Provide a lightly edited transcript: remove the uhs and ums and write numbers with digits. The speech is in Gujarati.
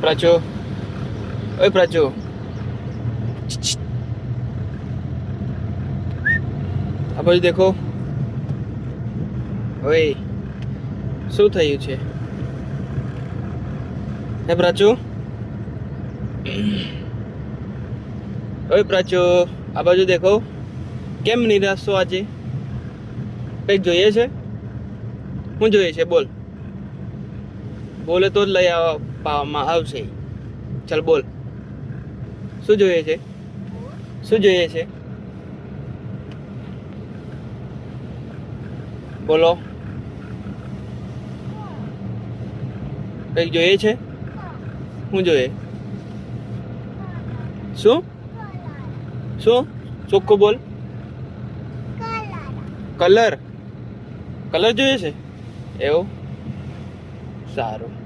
પ્રાચો, ઓય પ્રાચો, આ બાજુ દેખો. ઓય શું થયું છે હે પ્રાચો? ઓય પ્રાચો, આ બાજુ દેખો. કેમ નિરાશ છો આજે? કંઈક જોઈએ છે? શું જોઈએ છે બોલ? બોલે તો જ લઈ આવવામાં આવશે. ચાલ બોલ, શું જોઈએ છે? શું જોઈએ છે? બોલો. કંઈક જોઈએ છે? શું જોઈએ? શું શું ચોખ્ખું બોલ. કલર, કલર જોઈએ છે એવું? સારું.